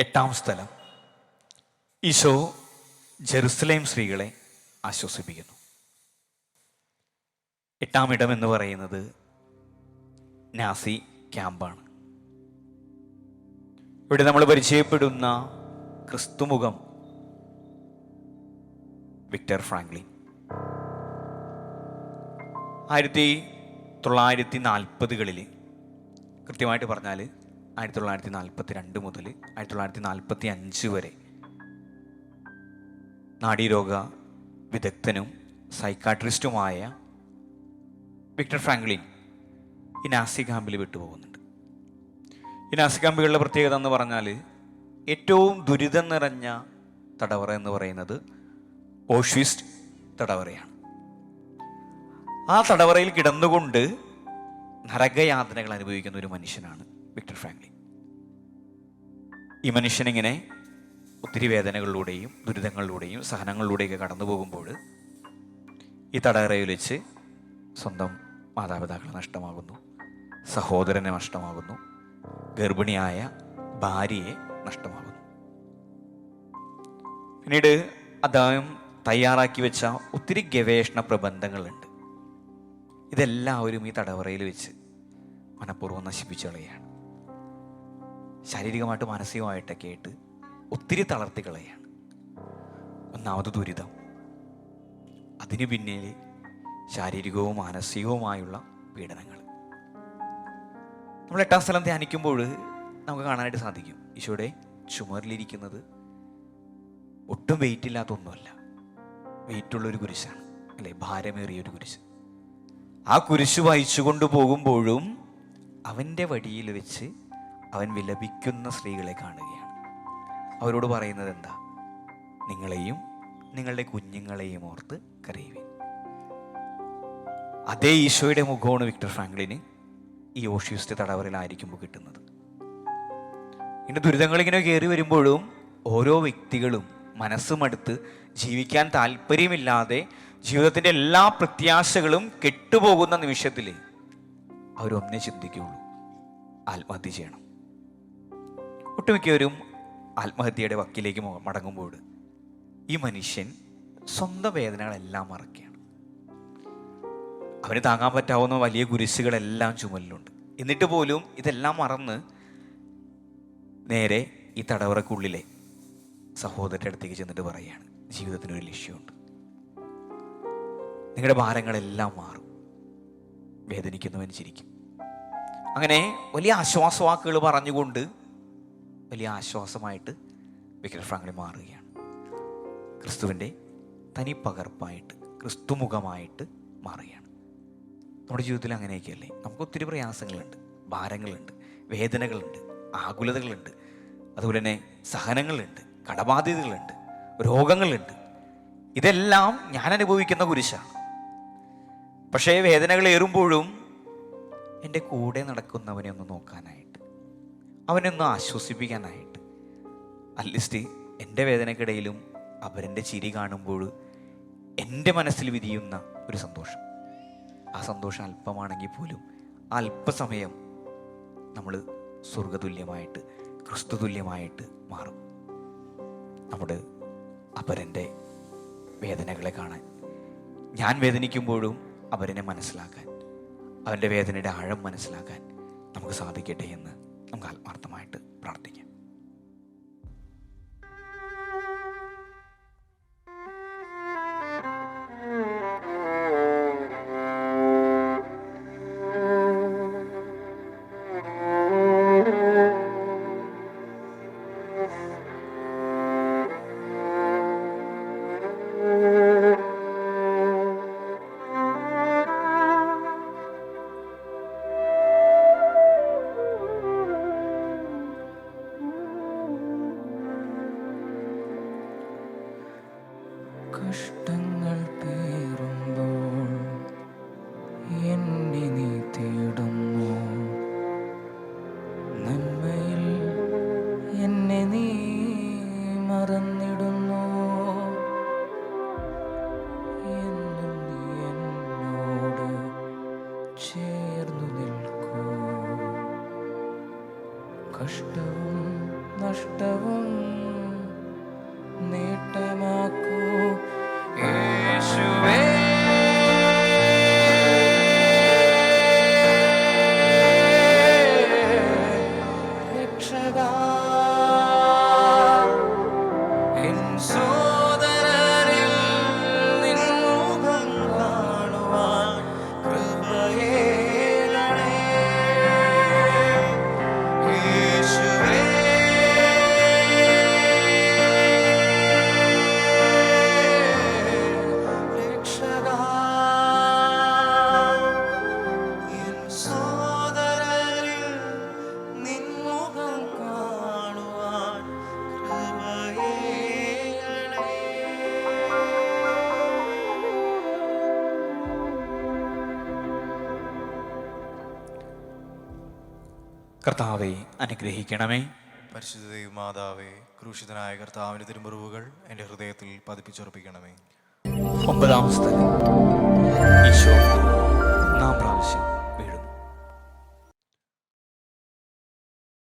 എട്ടാം സ്ഥലം, ഈശോ ജെറുസലേം സ്ത്രീകളെ ആശ്വസിപ്പിക്കുന്നു. എട്ടാം ഇടം എന്ന് പറയുന്നത് നാസി ക്യാമ്പാണ്. ഇവിടെ നമ്മൾ പരിചയപ്പെടുന്ന ക്രിസ്തുമുഖം വിക്ടർ ഫ്രാങ്ക്ലിൻ 1940-കളിൽ, കൃത്യമായിട്ട് പറഞ്ഞാൽ 1942 മുതൽ 1945 വരെ നാഡീരോഗ വിദഗ്ധനും സൈക്കാട്രിസ്റ്റുമായ വിക്ടർ ഫ്രാങ്ക്ലിൻ ഈ നാസി ക്യാമ്പിൽ വിട്ടുപോകുന്നുണ്ട്. ഈ നാസി ക്യാമ്പുകളുടെ പ്രത്യേകത എന്ന് പറഞ്ഞാൽ ഏറ്റവും ദുരിതം നിറഞ്ഞ തടവറ എന്ന് പറയുന്നത് ഓഷ്വിറ്റ്സ് തടവറയാണ്. ആ തടവറയിൽ കിടന്നുകൊണ്ട് നരകയാതനകൾ അനുഭവിക്കുന്ന ഒരു മനുഷ്യനാണ് വിക്ടർ ഫ്രാങ്ക്ലിൻ. ഈ മനുഷ്യനിങ്ങനെ ഒത്തിരി വേദനകളിലൂടെയും ദുരിതങ്ങളിലൂടെയും സഹനങ്ങളിലൂടെയൊക്കെ കടന്നു പോകുമ്പോൾ ഈ തടവറയിൽ വെച്ച് സ്വന്തം മാതാപിതാക്കളെ നഷ്ടമാകുന്നു, സഹോദരനെ നഷ്ടമാകുന്നു, ഗർഭിണിയായ ഭാര്യയെ നഷ്ടമാകുന്നു. പിന്നീട് അദ്ദേഹം തയ്യാറാക്കി വെച്ച ഒത്തിരി ഗവേഷണ പ്രബന്ധങ്ങളുണ്ട്. ഇതെല്ലാവരും ഈ തടവറയിൽ വെച്ച് മനഃപൂർവ്വം നശിപ്പിച്ചു കളയാണ്. ശാരീരികമായിട്ട് മാനസികമായിട്ടൊക്കെ ആയിട്ട് ഒത്തിരി തളർത്തി കളയാണ്. ഒന്നാമത് ദുരിതം, അതിന് പിന്നിൽ ശാരീരികവും മാനസികവുമായുള്ള പീഡനങ്ങൾ. നമ്മൾ എട്ടാം സ്ഥലം ധ്യാനിക്കുമ്പോൾ നമുക്ക് കാണാനായിട്ട് സാധിക്കും, ഈശോയുടെ ചുമരിലിരിക്കുന്നത് ഒട്ടും വെയിറ്റ് ഇല്ലാത്ത ഒന്നുമല്ല, വെയിറ്റുള്ളൊരു കുരിശാണ്, അല്ലേ? ഭാരമേറിയൊരു കുരിശ്. ആ കുരിശ് വഹിച്ചു കൊണ്ടുപോകുമ്പോഴും അവൻ്റെ വടിയിൽ വെച്ച് അവൻ വിലപിക്കുന്ന സ്ത്രീകളെ കാണുകയാണ്. അവരോട് പറയുന്നത് എന്താ? നിങ്ങളെയും നിങ്ങളുടെ കുഞ്ഞുങ്ങളെയും ഓർത്ത് കരയുവിൻ. അതേ ഈശോയുടെ മുഖമാണ് വിക്ടർ ഫ്രാങ്ക്ലിന് ഈ ഓഷ്വിറ്റ്സ് തടവറയിലായിരിക്കുമ്പോൾ കിട്ടുന്നത്. ഇങ്ങനെ ദുരിതങ്ങളിങ്ങനെ കയറി വരുമ്പോഴും ഓരോ വ്യക്തികളും മനസ്സുമടുത്ത് ജീവിക്കാൻ താല്പര്യമില്ലാതെ ജീവിതത്തിൻ്റെ എല്ലാ പ്രത്യാശകളും കെട്ടുപോകുന്ന നിമിഷത്തിൽ അവരൊന്നേ ചിന്തിക്കുകയുള്ളൂ, ആത്മഹത്യ ചെയ്യണം. ഒട്ടുമിക്കവരും ആത്മഹത്യയുടെ വക്കിലേക്ക് മടങ്ങുമ്പോൾ ഈ മനുഷ്യൻ സ്വന്തം വേദനകളെല്ലാം മറക്കുകയാണ്. അവന് താങ്ങാൻ പറ്റാവുന്ന വലിയ കുരിശുകളെല്ലാം ചുമലിലുണ്ട്. എന്നിട്ട് പോലും ഇതെല്ലാം മറന്ന് നേരെ ഈ തടവറക്കുള്ളിലെ സഹോദരൻ്റെ അടുത്തേക്ക് ചെന്നിട്ട് പറയുകയാണ്, ജീവിതത്തിനൊരു ലക്ഷ്യമുണ്ട്, നിങ്ങളുടെ ഭാരങ്ങളെല്ലാം മാറും, വേദനിക്കുന്നവൻ ചിരിക്കും. അങ്ങനെ വലിയ ആശ്വാസവാക്കുകൾ പറഞ്ഞുകൊണ്ട് വലിയ ആശ്വാസമായിട്ട് വിക്ടർ ഫ്രാങ്ക്ലിൻ മാറുകയാണ്. ക്രിസ്തുവിൻ്റെ തനി പകർപ്പായിട്ട്, ക്രിസ്തുമുഖമായിട്ട് മാറുകയാണ്. നമ്മുടെ ജീവിതത്തിൽ അങ്ങനെയൊക്കെയല്ലേ? നമുക്ക് ഒത്തിരി പ്രയാസങ്ങളുണ്ട്, ഭാരങ്ങളുണ്ട്, വേദനകളുണ്ട്, ആകുലതകളുണ്ട്, അതുപോലെ തന്നെ സഹനങ്ങളുണ്ട്, കടബാധ്യതകളുണ്ട്, രോഗങ്ങളുണ്ട്. ഇതെല്ലാം ഞാൻ അനുഭവിക്കുന്ന കുരിശാണ്. പക്ഷേ വേദനകൾ ഏറുമ്പോഴും എൻ്റെ കൂടെ നടക്കുന്നവനെ ഒന്ന് നോക്കാനായിട്ട്, അവനെ ഒന്ന് ആശ്വസിപ്പിക്കാനായിട്ട്, അറ്റ്ലീസ്റ്റ് എൻ്റെ വേദനക്കിടയിലും അവരെൻ്റെ ചിരി കാണുമ്പോൾ എൻ്റെ മനസ്സിൽ വിരിയുന്ന ഒരു സന്തോഷം, ആ സന്തോഷം അല്പമാണെങ്കിൽ പോലും ആ അല്പസമയം നമ്മൾ സ്വർഗതുല്യമായിട്ട്, ക്രിസ്തുതുല്യമായിട്ട് മാറും. നമ്മുടെ അപരൻ്റെ വേദനകളെ കാണാൻ, ഞാൻ വേദനിക്കുമ്പോഴും അവരെന്നെ മനസ്സിലാക്കാൻ, അവൻ്റെ വേദനയുടെ ആഴം മനസ്സിലാക്കാൻ നമുക്ക് സാധിക്കട്ടെ എന്ന് നമുക്ക് ആത്മാർത്ഥമായിട്ട് പ്രാർത്ഥിക്കാം. കഷ്ടങ്ങൾ പേറുമ്പോൾ എന്നെ നീ തേടുന്നു, നന്മയിൽ എന്നെ നീ മറന്നിടുന്നു, എന്നും നീ എന്നോട് ചേർന്നു നിൽക്കൂ. കഷ്ടവും നഷ്ടവും നേട്ടമാക്കൂ യേശുവേ. രക്ഷകാ, എൻ സോദരരിൽ നിൻ മുഖം കാണുവാൻ കൃപയേകണേ. യേശുവേ, രക്ഷകാ, എൻ സോദരരിൽ നിൻ മുഖം കാണുവാൻ കൃപയേകണേ. കർത്താവെ അനുഗ്രഹിക്കണമേ. പരിശുദ്ധ മാതാവേ, ക്രൂശിതനായ കർത്താവിൻ്റെ തിരുമുറിവുകൾ എൻ്റെ ഹൃദയത്തിൽ പതിപ്പിച്ചുറപ്പിക്കണമേ. 9-ാം സ്ഥലം. ഈശോ